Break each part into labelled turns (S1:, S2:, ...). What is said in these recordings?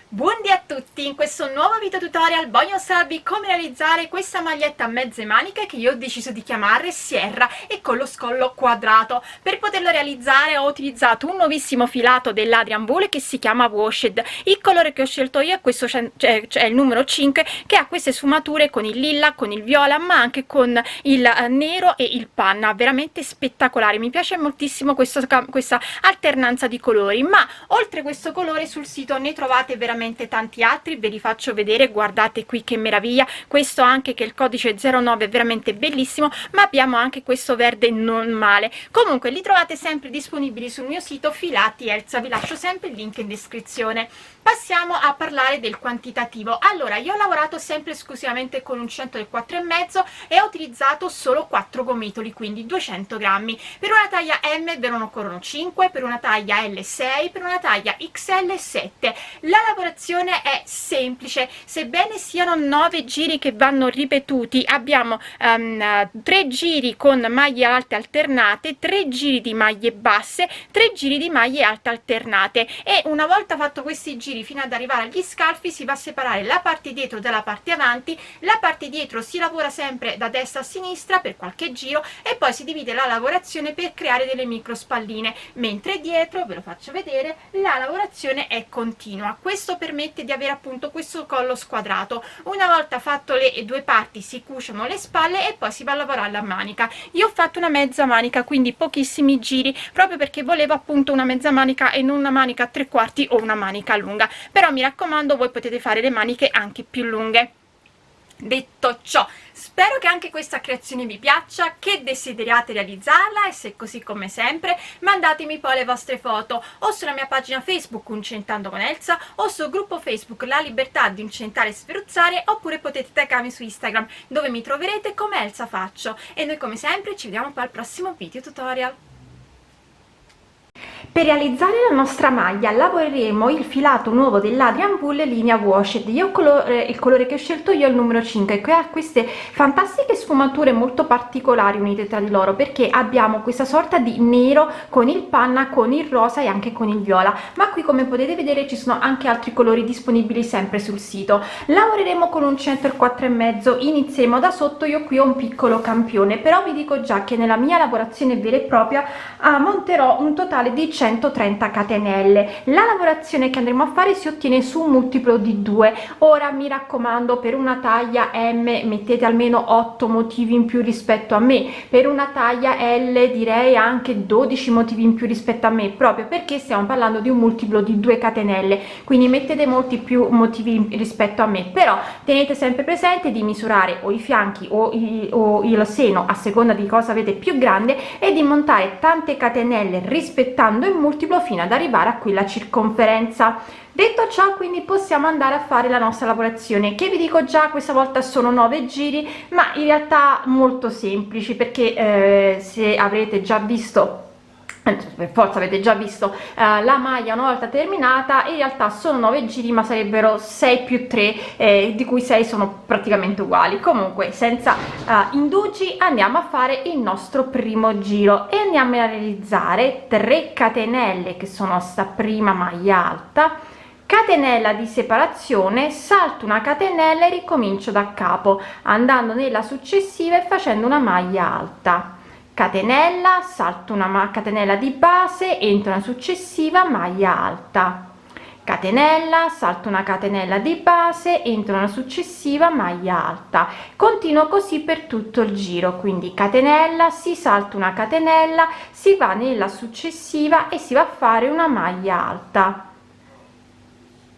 S1: Buondì a tutti! In questo nuovo video tutorial voglio mostrarvi come realizzare questa maglietta a mezze maniche che io ho deciso di chiamare Sierra e con lo scollo quadrato. Per poterlo realizzare ho utilizzato un nuovissimo filato dell'Adrian Wool che si chiama Washed. Il colore che ho scelto io è questo, cioè il numero 5, che ha queste sfumature con il lilla, con il viola, ma anche con il nero e il panna. Veramente spettacolare, mi piace moltissimo questa alternanza di colori. Ma oltre questo colore sul sito ne trovate veramente tanti altri, ve li faccio vedere. Guardate qui che meraviglia, questo anche, che è il codice 09, è veramente bellissimo, ma abbiamo anche questo verde non male. Comunque li trovate sempre disponibili sul mio sito Filati Elsa, vi lascio sempre il link in descrizione. Passiamo a parlare del quantitativo. Allora, io ho lavorato sempre esclusivamente con uncinetto del 4,5 e ho utilizzato solo 4 gomitoli, quindi 200 grammi. Per una taglia M ve ne occorrono 5, per una taglia L 6, per una taglia XL 7. La lavorazione è semplice, sebbene siano 9 giri che vanno ripetuti. Abbiamo 3 giri con maglie alte alternate, 3 giri di maglie basse, 3 giri di maglie alte alternate, e una volta fatto questi giri fino ad arrivare agli scalfi si va a separare la parte dietro dalla parte avanti. La parte dietro si lavora sempre da destra a sinistra per qualche giro e poi si divide la lavorazione per creare delle micro spalline, mentre dietro, ve lo faccio vedere, la lavorazione è continua. Questo permette di avere appunto questo collo squadrato. Una volta fatto le due parti si cuciono le spalle e poi si va a lavorare la manica. Io ho fatto una mezza manica, quindi pochissimi giri, proprio perché volevo appunto una mezza manica e non una manica a 3/4 o una manica lunga. Però mi raccomando, voi potete fare le maniche anche più lunghe. Detto ciò, spero che anche questa creazione vi piaccia, che desideriate realizzarla, e se così, come sempre, mandatemi poi le vostre foto o sulla mia pagina Facebook Uncentando con Elsa o sul gruppo Facebook La Libertà di Uncentare e Sferuzzare, oppure potete taggarmi su Instagram, dove mi troverete come Elsa Faccio. E noi come sempre ci vediamo poi al prossimo video tutorial. Per realizzare la nostra maglia lavoreremo il filato nuovo dell'Adrian Wool linea Washed. Il colore che ho scelto io è il numero 5, che ha queste fantastiche sfumature molto particolari unite tra di loro, perché abbiamo questa sorta di nero con il panna, con il rosa e anche con il viola. Ma qui, come potete vedere, ci sono anche altri colori disponibili sempre sul sito. Lavoreremo con un centro 4,5, inizieremo da sotto. Io qui ho un piccolo campione, però vi dico già che nella mia lavorazione vera e propria monterò un totale di 130 catenelle. La lavorazione che andremo a fare si ottiene su un multiplo di 2. Ora mi raccomando, per una taglia M mettete almeno 8 motivi in più rispetto a me, per una taglia L direi anche 12 motivi in più rispetto a me, proprio perché stiamo parlando di un multiplo di 2 catenelle, quindi mettete molti più motivi rispetto a me. Però tenete sempre presente di misurare o i fianchi o il seno, a seconda di cosa avete più grande, e di montare tante catenelle rispettando il multiplo fino ad arrivare a quella circonferenza. Detto ciò, quindi possiamo andare a fare la nostra lavorazione, che vi dico già questa volta sono 9 giri, ma in realtà molto semplici, perché se avrete già visto, per forza avete già visto la maglia una volta terminata, in realtà sono 9 giri, ma sarebbero 6 più 3, di cui 6 sono praticamente uguali. Comunque, senza indugi, andiamo a fare il nostro primo giro e andiamo a realizzare 3 catenelle che sono a sta prima maglia alta, catenella di separazione, salto una catenella e ricomincio da capo andando nella successiva e facendo una maglia alta, catenella, salto una catenella di base, entro una successiva maglia alta, catenella, salto una catenella di base, entro una successiva maglia alta. Continuo così per tutto il giro, quindi catenella, si salta una catenella, si va nella successiva e si va a fare una maglia alta,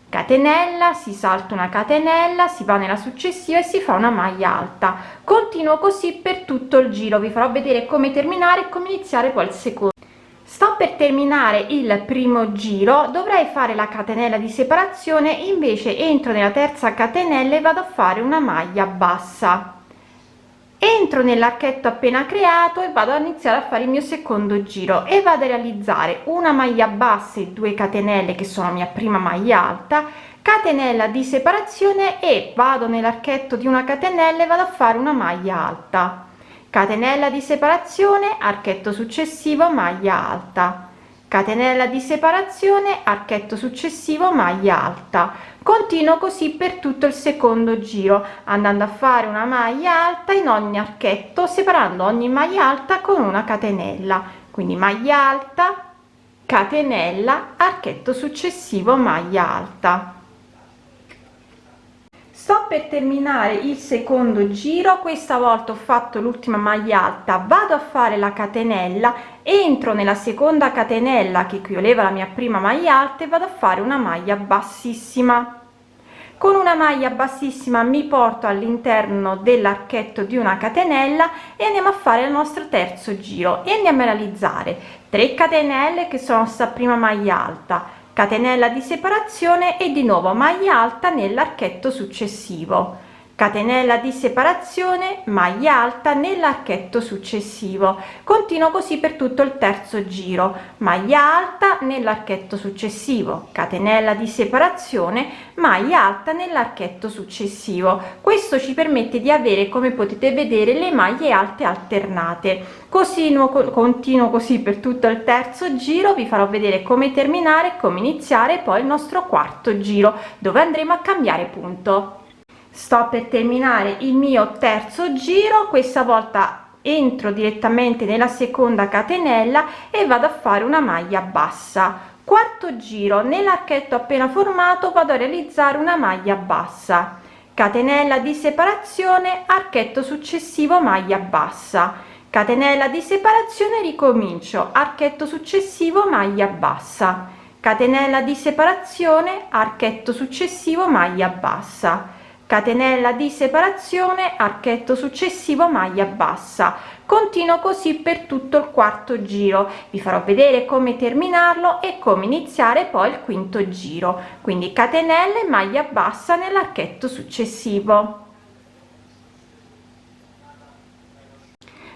S1: catenella, si salta una catenella, si va nella successiva e si fa una maglia alta. Continuo così per tutto il giro, vi farò vedere come terminare e come iniziare poi il secondo. Sto per terminare il primo giro, dovrei fare la catenella di separazione, invece entro nella terza catenella e vado a fare una maglia bassa, entro nell'archetto appena creato e vado a iniziare a fare il mio secondo giro e vado a realizzare una maglia bassa e 2 catenelle che sono mia prima maglia alta, catenella di separazione e vado nell'archetto di una catenella e vado a fare una maglia alta, catenella di separazione, archetto successivo, maglia alta, catenella di separazione, archetto successivo, maglia alta. Continuo così per tutto il secondo giro, andando a fare una maglia alta in ogni archetto, separando ogni maglia alta con una catenella. Quindi maglia alta, catenella, archetto successivo, maglia alta. Sto per terminare il secondo giro, questa volta ho fatto l'ultima maglia alta, vado a fare la catenella, entro nella seconda catenella che equivaleva alla mia prima maglia alta e vado a fare una maglia bassissima. Con una maglia bassissima mi porto all'interno dell'archetto di una catenella e andiamo a fare il nostro terzo giro e andiamo a realizzare 3 catenelle che sono sta prima maglia alta, catenella di separazione e di nuovo maglia alta nell'archetto successivo, catenella di separazione, maglia alta nell'archetto successivo. Continuo così per tutto il terzo giro, maglia alta nell'archetto successivo, catenella di separazione, maglia alta nell'archetto successivo. Questo ci permette di avere, come potete vedere, le maglie alte alternate. Così continuo così per tutto il terzo giro, vi farò vedere come terminare, come iniziare poi il nostro quarto giro dove andremo a cambiare punto. Sto per terminare il mio terzo giro, questa volta entro direttamente nella seconda catenella e vado a fare una maglia bassa. Quarto giro, nell'archetto appena formato vado a realizzare una maglia bassa, catenella di separazione, archetto successivo, maglia bassa, catenella di separazione, ricomincio, archetto successivo, maglia bassa, catenella di separazione, archetto successivo, maglia bassa, catenella di separazione, archetto successivo, maglia bassa. Continuo così per tutto il quarto giro, vi farò vedere come terminarlo e come iniziare poi il quinto giro. Quindi catenelle, maglia bassa nell'archetto successivo.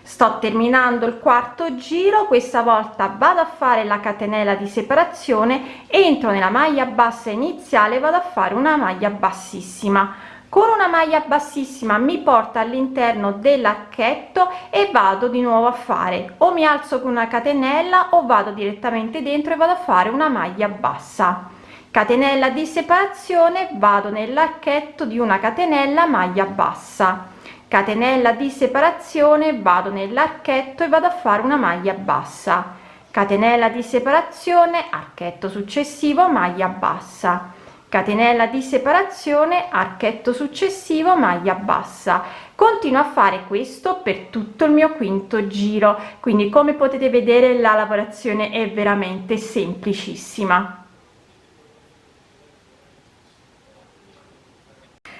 S1: Sto terminando il quarto giro, questa volta vado a fare la catenella di separazione, entro nella maglia bassa iniziale, vado a fare una maglia bassissima. Con una maglia bassissima mi porta all'interno dell'archetto e vado di nuovo a fare, o mi alzo con una catenella o vado direttamente dentro e vado a fare una maglia bassa, catenella di separazione, vado nell'archetto di una catenella, maglia bassa, catenella di separazione, vado nell'archetto e vado a fare una maglia bassa, catenella di separazione, archetto successivo, maglia bassa, catenella di separazione, archetto successivo, maglia bassa. Continuo a fare questo per tutto il mio quinto giro, quindi come potete vedere la lavorazione è veramente semplicissima.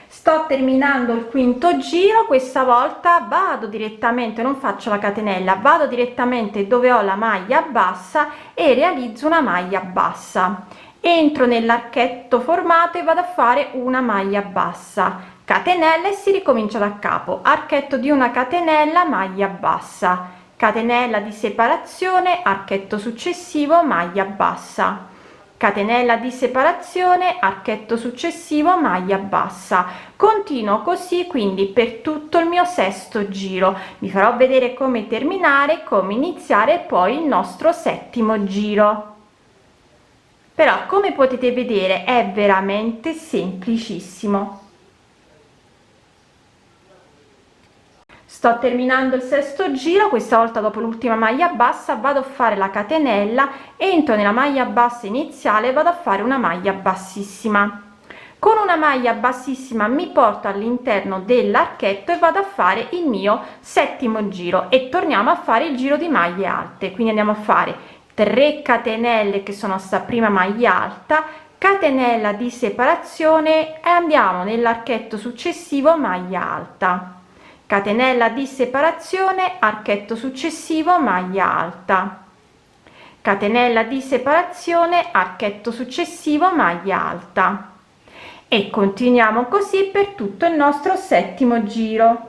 S1: Sto terminando il quinto giro, questa volta vado direttamente, non faccio la catenella, vado direttamente dove ho la maglia bassa e realizzo una maglia bassa. Entro nell'archetto formato e vado a fare una maglia bassa, catenella e si ricomincia da capo, archetto di una catenella, maglia bassa, catenella di separazione, archetto successivo, maglia bassa, catenella di separazione, archetto successivo, maglia bassa. Continuo così quindi per tutto il mio sesto giro, vi farò vedere come terminare, come iniziare poi il nostro settimo giro. Però come potete vedere è veramente semplicissimo. Sto terminando il sesto giro, questa volta dopo l'ultima maglia bassa vado a fare la catenella, entro nella maglia bassa iniziale e vado a fare una maglia bassissima. Con una maglia bassissima mi porto all'interno dell'archetto e vado a fare il mio settimo giro e torniamo a fare il giro di maglie alte, quindi andiamo a fare 3 catenelle che sono sta prima maglia alta, catenella di separazione e andiamo nell'archetto successivo, maglia alta, catenella di separazione, archetto successivo, maglia alta, catenella di separazione, archetto successivo, maglia alta, e continuiamo così per tutto il nostro settimo giro.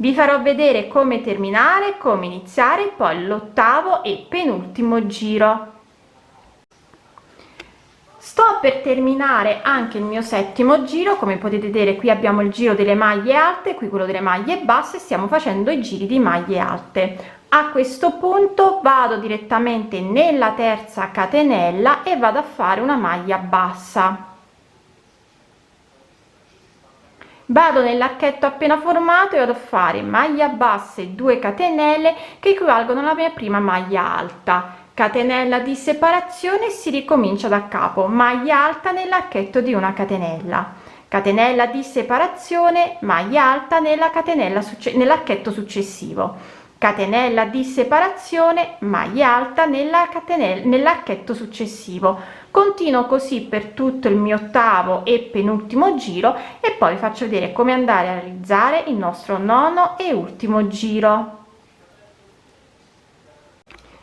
S1: Vi farò vedere come terminare, come iniziare poi l'ottavo e penultimo giro. Sto per terminare anche il mio settimo giro, come potete vedere qui abbiamo il giro delle maglie alte, qui quello delle maglie basse, stiamo facendo i giri di maglie alte. A questo punto vado direttamente nella terza catenella e vado a fare una maglia bassa, vado nell'archetto appena formato e vado a fare maglia bassa e 2 catenelle che equivalgono alla mia prima maglia alta, catenella di separazione e si ricomincia da capo, maglia alta nell'archetto di una catenella, catenella di separazione, maglia alta nella catenella nell'archetto successivo, catenella di separazione, maglia alta nell'archetto successivo. Continuo così per tutto il mio ottavo e penultimo giro e poi vi faccio vedere come andare a realizzare il nostro nono e ultimo giro.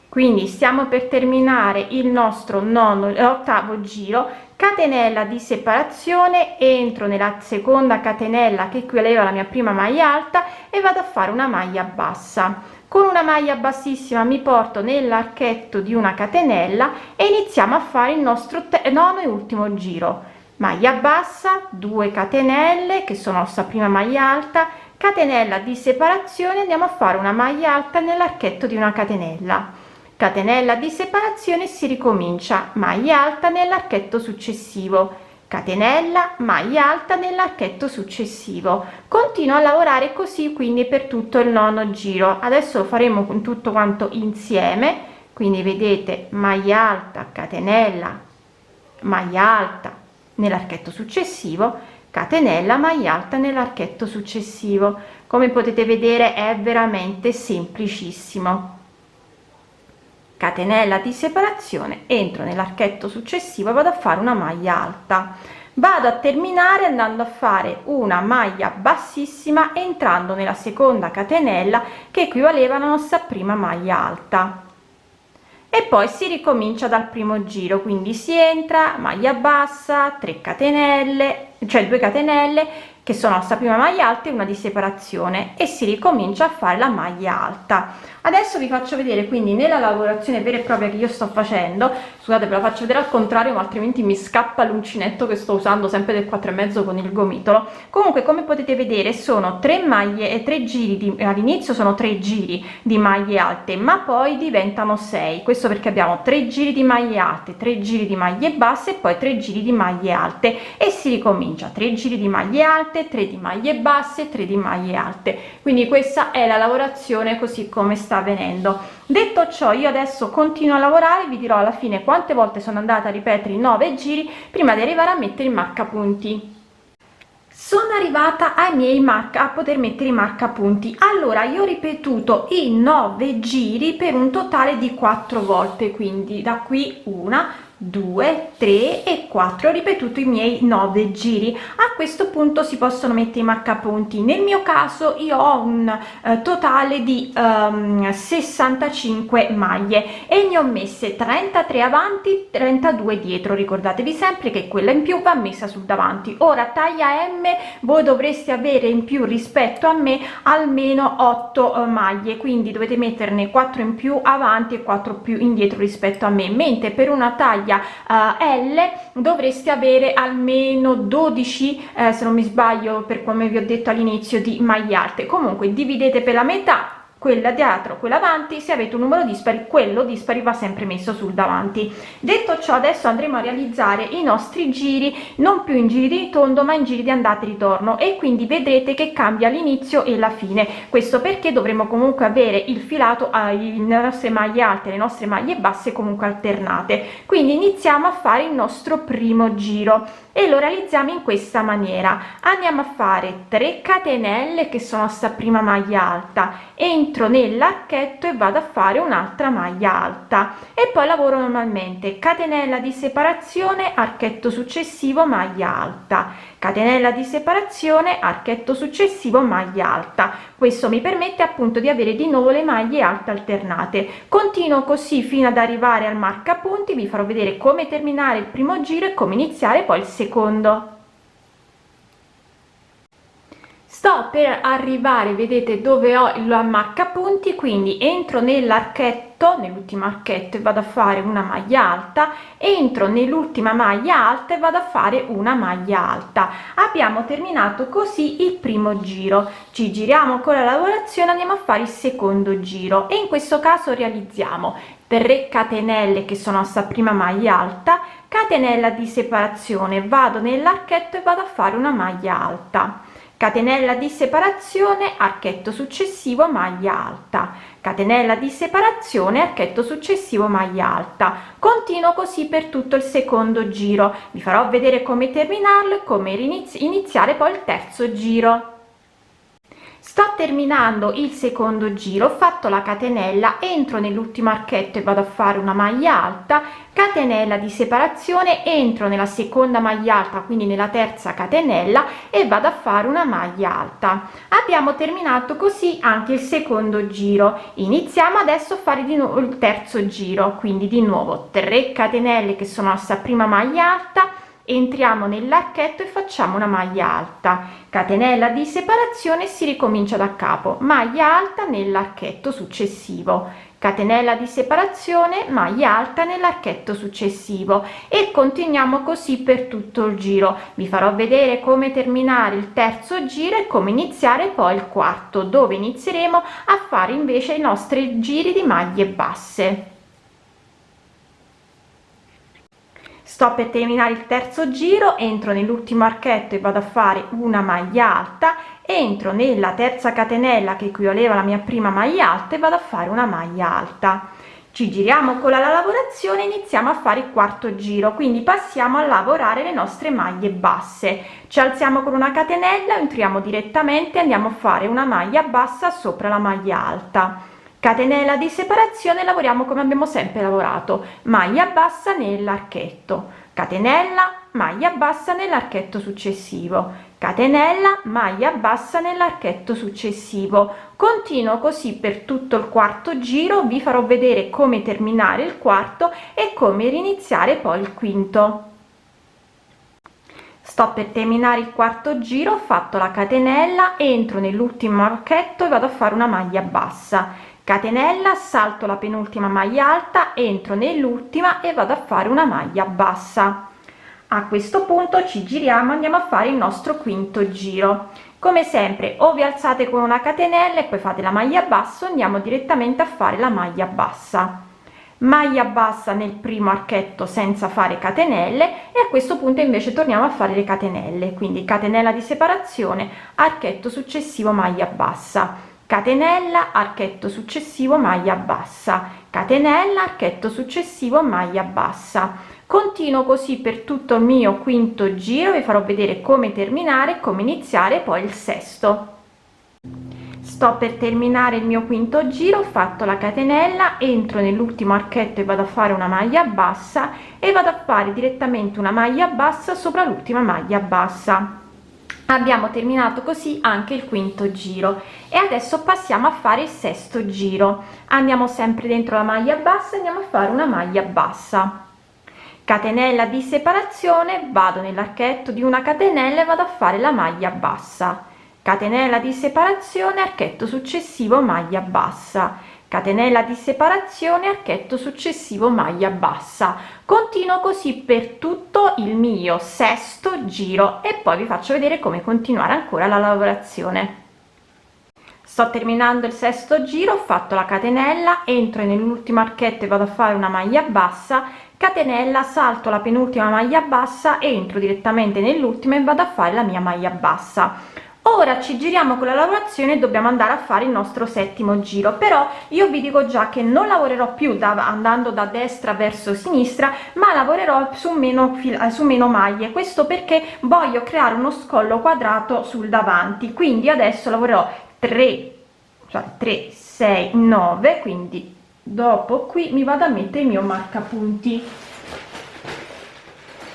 S1: Quindi stiamo per terminare il nostro ottavo giro, catenella di separazione, entro nella seconda catenella che equivaleva alla mia prima maglia alta e vado a fare una maglia bassa. Con una maglia bassissima mi porto nell'archetto di una catenella e iniziamo a fare il nostro nono e ultimo giro, maglia bassa, 2 catenelle che sono la nostra prima maglia alta, catenella di separazione, andiamo a fare una maglia alta nell'archetto di una catenella, catenella di separazione, si ricomincia, maglia alta nell'archetto successivo, catenella, maglia alta nell'archetto successivo. Continuo a lavorare così quindi per tutto il nono giro. Adesso lo faremo con tutto quanto insieme, quindi vedete maglia alta, catenella, maglia alta nell'archetto successivo, catenella, maglia alta nell'archetto successivo. Come potete vedere è veramente semplicissimo. Catenella di separazione, entro nell'archetto successivo e vado a fare una maglia alta, vado a terminare andando a fare una maglia bassissima entrando nella seconda catenella che equivaleva alla nostra prima maglia alta e poi si ricomincia dal primo giro, quindi si entra, maglia bassa, 3 catenelle, cioè 2 catenelle che sono la nostra prima maglia alta e una di separazione e si ricomincia a fare la maglia alta. Adesso vi faccio vedere quindi nella lavorazione vera e propria che io sto facendo, scusate ve la faccio vedere al contrario ma altrimenti mi scappa l'uncinetto che sto usando sempre del 4,5 con il gomitolo. Comunque come potete vedere sono 3 maglie e 3 giri all'inizio sono 3 giri di maglie alte ma poi diventano 6, questo perché abbiamo 3 giri di maglie alte, 3 giri di maglie basse e poi 3 giri di maglie alte e si ricomincia, 3 giri di maglie alte, 3 di maglie basse, 3 di maglie alte. Quindi questa è la lavorazione così come sta avvenendo. Detto ciò io adesso continuo a lavorare, vi dirò alla fine quante volte sono andata a ripetere i 9 giri prima di arrivare a mettere il marcapunti. Sono arrivata a poter mettere i marcapunti. Allora io ho ripetuto i 9 giri per un totale di 4 volte, quindi da qui 1 2 3 e 4 ho ripetuto i miei 9 giri. A questo punto si possono mettere i marcapunti. Nel mio caso io ho un totale di 65 maglie e ne ho messe 33 avanti, 32 dietro. Ricordatevi sempre che quella in più va messa sul davanti. Ora taglia M voi dovreste avere in più rispetto a me almeno 8 maglie, quindi dovete metterne 4 in più avanti e 4 più indietro rispetto a me, mentre per una taglia L dovreste avere almeno 12 se non mi sbaglio, per come vi ho detto all'inizio, di maglie alte. Comunque dividete per la metà quella dietro, quella avanti. Se avete un numero dispari, quello dispari va sempre messo sul davanti. Detto ciò adesso andremo a realizzare i nostri giri non più in giri di tondo ma in giri di andata e ritorno e quindi vedrete che cambia l'inizio e la fine. Questo perché dovremo comunque avere il filato alle nostre maglie alte e le nostre maglie basse comunque alternate. Quindi iniziamo a fare il nostro primo giro e lo realizziamo in questa maniera. Andiamo a fare 3 catenelle che sono sta prima maglia alta, entro nell'archetto e vado a fare un'altra maglia alta e poi lavoro normalmente, catenella di separazione, archetto successivo, maglia alta, catenella di separazione, archetto successivo, maglia alta. Questo mi permette appunto di avere di nuovo le maglie alte alternate. Continuo così fino ad arrivare al marcapunti. Vi farò vedere come terminare il primo giro e come iniziare poi il secondo. Sto per arrivare, vedete, dove ho il marcapunti, quindi entro nell'archetto, nell'ultimo archetto e vado a fare una maglia alta, entro nell'ultima maglia alta e vado a fare una maglia alta. Abbiamo terminato così il primo giro. Ci giriamo con la lavorazione, andiamo a fare il secondo giro e in questo caso realizziamo 3 catenelle che sono sta prima maglia alta, catenella di separazione, vado nell'archetto e vado a fare una maglia alta, catenella di separazione, archetto successivo, maglia alta, catenella di separazione, archetto successivo, maglia alta. Continuo così per tutto il secondo giro. Vi farò vedere come terminarlo e come iniziare poi il terzo giro. Sto terminando il secondo giro, ho fatto la catenella, entro nell'ultimo archetto e vado a fare una maglia alta, catenella di separazione, entro nella seconda maglia alta, quindi nella terza catenella, e vado a fare una maglia alta. Abbiamo terminato così anche il secondo giro. Iniziamo adesso a fare di nuovo il terzo giro, quindi di nuovo 3 catenelle che sono la prima maglia alta, entriamo nell'archetto e facciamo una maglia alta, catenella di separazione, si ricomincia da capo, maglia alta nell'archetto successivo, catenella di separazione, maglia alta nell'archetto successivo, e continuiamo così per tutto il giro. Vi farò vedere come terminare il terzo giro e come iniziare poi il quarto, dove inizieremo a fare invece i nostri giri di maglie basse. Sto per terminare il terzo giro, entro nell'ultimo archetto e vado a fare una maglia alta, entro nella terza catenella che equivaleva alla mia prima maglia alta e vado a fare una maglia alta. Ci giriamo con la lavorazione e iniziamo a fare il quarto giro, quindi passiamo a lavorare le nostre maglie basse. Ci alziamo con una catenella, entriamo direttamente e andiamo a fare una maglia bassa sopra la maglia alta. Catenella di separazione, lavoriamo come abbiamo sempre lavorato, maglia bassa nell'archetto, catenella, maglia bassa nell'archetto successivo, catenella, maglia bassa nell'archetto successivo. Continuo così per tutto il quarto giro, vi farò vedere come terminare il quarto e come riniziare poi il quinto. Sto per terminare il quarto giro, ho fatto la catenella, entro nell'ultimo archetto e vado a fare una maglia bassa, catenella, salto la penultima maglia alta, entro nell'ultima e vado a fare una maglia bassa. A questo punto ci giriamo, andiamo a fare il nostro quinto giro. Come sempre, o vi alzate con una catenella e poi fate la maglia bassa, o andiamo direttamente a fare la maglia bassa. Maglia bassa nel primo archetto senza fare catenelle, e a questo punto invece torniamo a fare le catenelle, quindi catenella di separazione, archetto successivo, maglia bassa, catenella, archetto successivo, maglia bassa, catenella, archetto successivo, maglia bassa. Continuo così per tutto il mio quinto giro, vi farò vedere come terminare, come iniziare poi il sesto. Sto per terminare il mio quinto giro, ho fatto la catenella, entro nell'ultimo archetto e vado a fare una maglia bassa e vado a fare direttamente una maglia bassa sopra l'ultima maglia bassa. Abbiamo terminato così anche il quinto giro e adesso passiamo a fare il sesto giro. Andiamo sempre dentro la maglia bassa e andiamo a fare una maglia bassa, catenella di separazione, vado nell'archetto di una catenella e vado a fare la maglia bassa, catenella di separazione, archetto successivo, maglia bassa, catenella di separazione, archetto successivo, maglia bassa. Continuo così per tutto il mio sesto giro e poi vi faccio vedere come continuare ancora la lavorazione. Sto terminando il sesto giro, ho fatto la catenella, entro nell'ultimo archetto e vado a fare una maglia bassa, catenella, salto la penultima maglia bassa, entro direttamente nell'ultima e vado a fare la mia maglia bassa. Ora ci giriamo con la lavorazione e dobbiamo andare a fare il nostro settimo giro, però io vi dico già che non lavorerò più andando da destra verso sinistra, ma lavorerò su meno maglie. Questo perché voglio creare uno scollo quadrato sul davanti, quindi adesso lavorerò 3 6 9, quindi dopo qui mi vado a mettere il mio marcapunti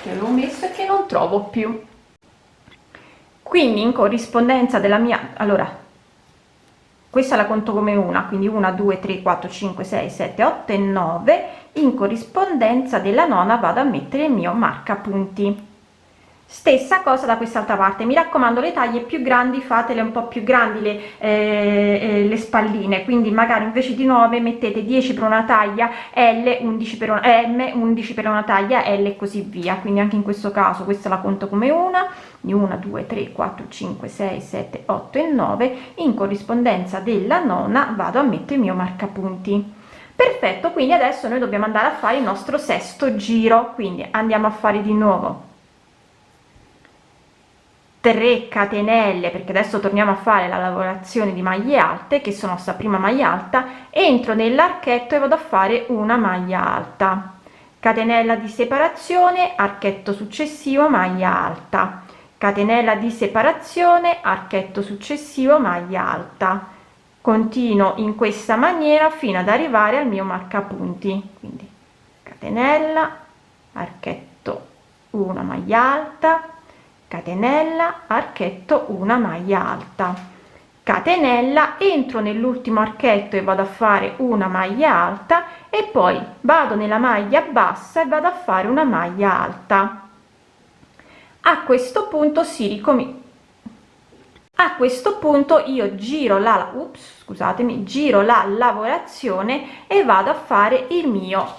S1: che avevo messo e che non trovo più. Quindi in corrispondenza della mia, allora questa la conto come una, quindi 1 2 3 4 5 6 7 8 e 9, in corrispondenza della nona vado a mettere il mio marcapunti. Stessa cosa da quest'altra parte, mi raccomando, le taglie più grandi fatele un po' più grandi le spalline, quindi magari invece di 9 mettete 10 per una taglia L, 11 per una M, 11 per una taglia L e così via. Quindi anche in questo caso questa la conto come una, 1 2 3 4 5 6 7 8 e 9, in corrispondenza della nona vado a mettere il mio marcapunti. Perfetto, quindi adesso noi dobbiamo andare a fare il nostro sesto giro, quindi andiamo a fare di nuovo 3 catenelle, perché adesso torniamo a fare la lavorazione di maglie alte, che sono sta prima maglia alta, entro nell'archetto e vado a fare una maglia alta, catenella di separazione, archetto successivo, maglia alta, catenella di separazione, archetto successivo, maglia alta. Continuo in questa maniera fino ad arrivare al mio marcapunti, quindi catenella, archetto, una maglia alta, catenella, archetto, una maglia alta, catenella, entro nell'ultimo archetto e vado a fare una maglia alta e poi vado nella maglia bassa e vado a fare una maglia alta. A questo punto si ricomincia. A questo punto io giro giro la lavorazione e vado a fare il mio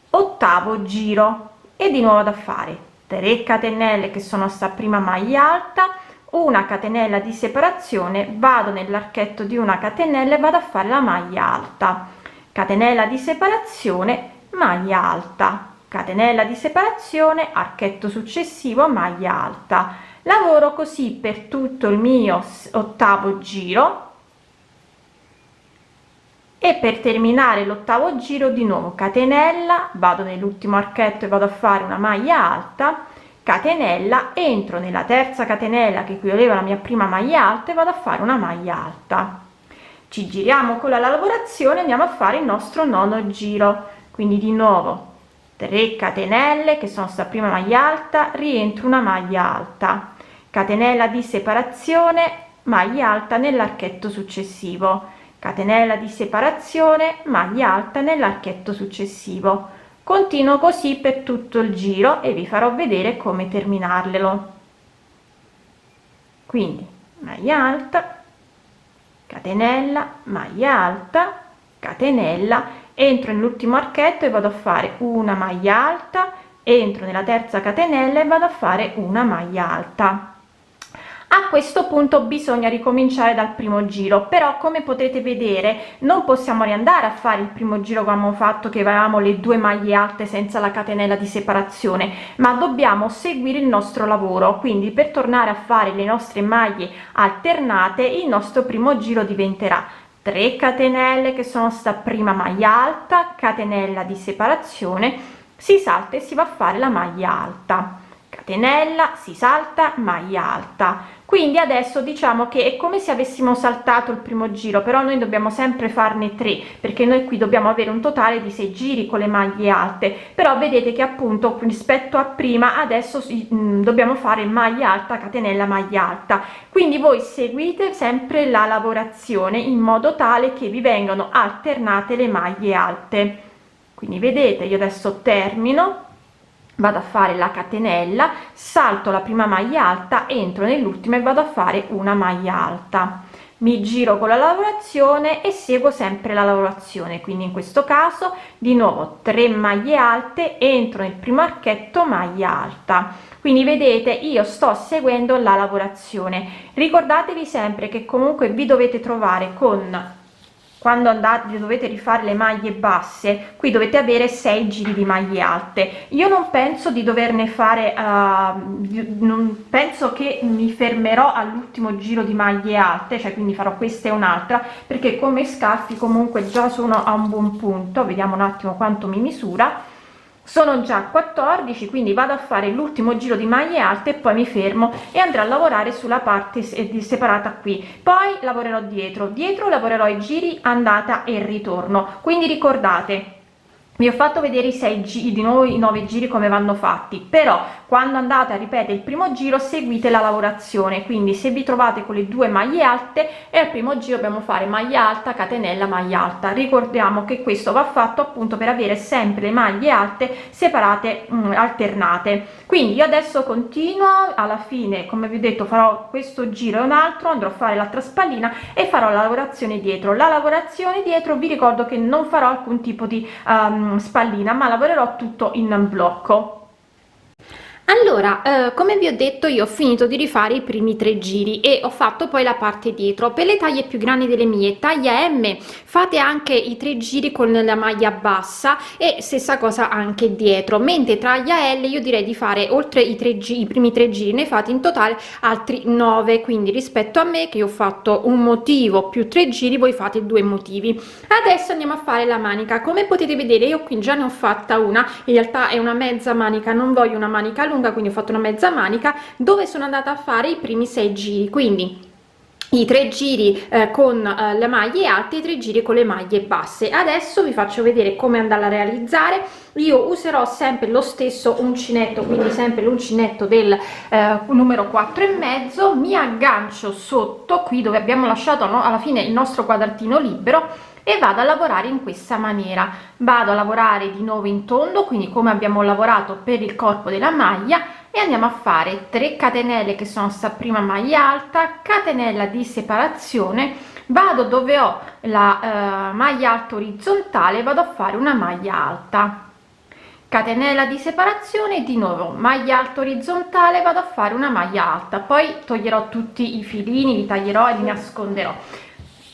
S1: ottavo giro e di nuovo vado a fare 3 catenelle che sono sta prima maglia alta, una catenella di separazione, vado nell'archetto di una catenella e vado a fare la maglia alta, catenella di separazione, maglia alta, catenella di separazione, archetto successivo, maglia alta. Lavoro così per tutto il mio ottavo giro e per terminare l'ottavo giro di nuovo catenella, vado nell'ultimo archetto e vado a fare una maglia alta, catenella, entro nella terza catenella che equivaleva alla mia prima maglia alta e vado a fare una maglia alta. Ci giriamo con la lavorazione, andiamo a fare il nostro nono giro, quindi di nuovo 3 catenelle che sono sta prima maglia alta, rientro una maglia alta, catenella di separazione, maglia alta nell'archetto successivo, catenella di separazione, maglia alta nell'archetto successivo. Continuo così per tutto il giro e vi farò vedere come terminarlo. Quindi maglia alta, catenella, maglia alta, catenella, entro nell'ultimo archetto e vado a fare una maglia alta, entro nella terza catenella e vado a fare una maglia alta. A questo punto bisogna ricominciare dal primo giro, però come potete vedere non possiamo riandare a fare il primo giro come abbiamo fatto, che avevamo le 2 maglie alte senza la catenella di separazione, ma dobbiamo seguire il nostro lavoro. Quindi per tornare a fare le nostre maglie alternate il nostro primo giro diventerà 3 catenelle che sono sta prima maglia alta, catenella di separazione, si salta e si va a fare la maglia alta, catenella, si salta, maglia alta. Quindi adesso diciamo che è come se avessimo saltato il primo giro, però noi dobbiamo sempre farne 3, perché noi qui dobbiamo avere un totale di 6 giri con le maglie alte. Però vedete che appunto rispetto a prima adesso dobbiamo fare maglia alta, catenella, maglia alta. Quindi voi seguite sempre la lavorazione in modo tale che vi vengano alternate le maglie alte. Quindi vedete, io adesso termino, vado a fare la catenella, salto la prima maglia alta, entro nell'ultima e vado a fare una maglia alta, mi giro con la lavorazione e seguo sempre la lavorazione. Quindi in questo caso di nuovo 3 maglie alte, entro nel primo archetto, maglia alta. Quindi vedete, io sto seguendo la lavorazione. Ricordatevi sempre che comunque vi dovete trovare con, quando andate dovete rifare le maglie basse, qui dovete avere 6 giri di maglie alte. Io non penso di doverne fare non penso che mi fermerò all'ultimo giro di maglie alte, cioè quindi farò questa e un'altra, perché come scalfi comunque già sono a un buon punto. Vediamo un attimo quanto mi misura. Sono già 14, quindi vado a fare l'ultimo giro di maglie alte e poi mi fermo e andrò a lavorare sulla parte separata qui. Poi lavorerò dietro lavorerò i giri andata e ritorno. Quindi ricordate, vi ho fatto vedere i 6 giri di nuovo, i 9 giri come vanno fatti, però quando andate a ripetere il primo giro seguite la lavorazione. Quindi se vi trovate con le 2 maglie alte e al primo giro dobbiamo fare maglia alta, catenella, maglia alta. Ricordiamo che questo va fatto appunto per avere sempre le maglie alte separate, alternate. Quindi io adesso continuo, alla fine come vi ho detto farò questo giro e un altro, andrò a fare l'altra spallina e farò la lavorazione dietro. La lavorazione dietro vi ricordo che non farò alcun tipo di spallina, ma lavorerò tutto in blocco. Allora, come vi ho detto, io ho finito di rifare i primi 3 giri e ho fatto poi la parte dietro. Per le taglie più grandi delle mie, taglia M, fate anche i 3 giri con la maglia bassa e stessa cosa anche dietro, mentre taglia L io direi di fare oltre i i primi 3 giri, ne fate in totale altri 9, quindi rispetto a me che ho fatto un motivo più 3 giri, voi fate 2 motivi. Adesso andiamo a fare la manica. Come potete vedere io qui già ne ho fatta una, in realtà è una mezza manica, non voglio una manica lunga, quindi ho fatto una mezza manica dove sono andata a fare i primi 6 giri, quindi i 3 giri con le maglie alte e i 3 giri con le maglie basse. Adesso vi faccio vedere come andarla a realizzare. Io userò sempre lo stesso uncinetto, quindi sempre l'uncinetto del numero 4 e mezzo. Mi aggancio sotto qui dove abbiamo lasciato, no, alla fine il nostro quadratino libero, e vado a lavorare in questa maniera. Vado a lavorare di nuovo in tondo, quindi come abbiamo lavorato per il corpo della maglia, e andiamo a fare 3 catenelle che sono sta prima maglia alta, catenella di separazione, vado dove ho la maglia alta orizzontale, vado a fare una maglia alta, catenella di separazione, di nuovo maglia alta orizzontale, vado a fare una maglia alta, poi toglierò tutti i filini, li taglierò e li nasconderò.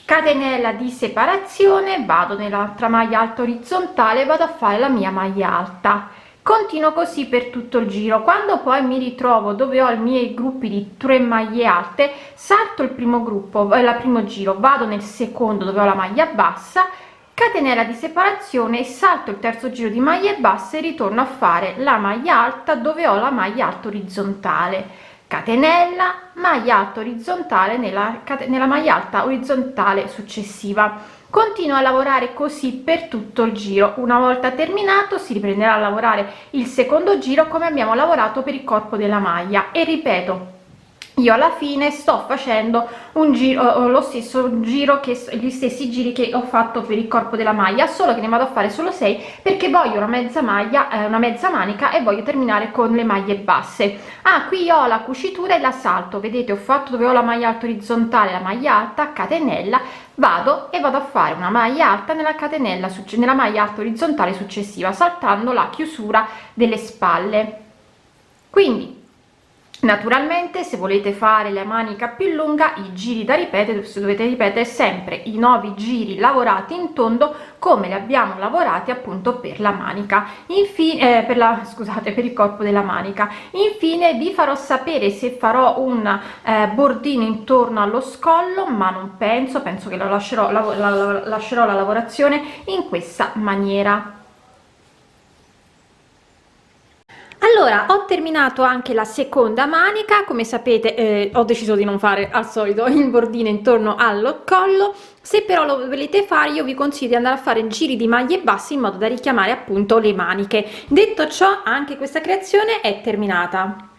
S1: Catenella di separazione, vado nell'altra maglia alta orizzontale, vado a fare la mia maglia alta, continuo così per tutto il giro. Quando poi mi ritrovo dove ho i miei gruppi di 3 maglie alte, salto il primo gruppo, il primo giro, vado nel secondo dove ho la maglia bassa, catenella di separazione, salto il terzo giro di maglie basse e ritorno a fare la maglia alta dove ho la maglia alta orizzontale, catenella, maglia alta orizzontale nella maglia alta orizzontale successiva. Continuo a lavorare così per tutto il giro. Una volta terminato si riprenderà a lavorare il secondo giro come abbiamo lavorato per il corpo della maglia, e ripeto, io alla fine sto facendo un giro, lo stesso giro che gli stessi giri che ho fatto per il corpo della maglia, solo che ne vado a fare solo 6 perché voglio una mezza maglia, una mezza manica, e voglio terminare con le maglie basse. Qui ho la cucitura e la salto, vedete, ho fatto dove ho la maglia alta orizzontale, la maglia alta, catenella, vado a fare una maglia alta nella catenella nella maglia alta orizzontale successiva, saltando la chiusura delle spalle. Quindi naturalmente, se volete fare la manica più lunga, i giri da ripetere dovete ripetere sempre i 9 giri lavorati in tondo come li abbiamo lavorati appunto per la manica. Infine per il corpo della manica. Infine vi farò sapere se farò un bordino intorno allo scollo, ma non penso che lo lascerò la lavorazione in questa maniera. Allora, ho terminato anche la seconda manica. Come sapete, ho deciso di non fare al solito il bordino intorno al collo. Se però lo volete fare, io vi consiglio di andare a fare giri di maglie basse in modo da richiamare appunto le maniche. Detto ciò, anche questa creazione è terminata.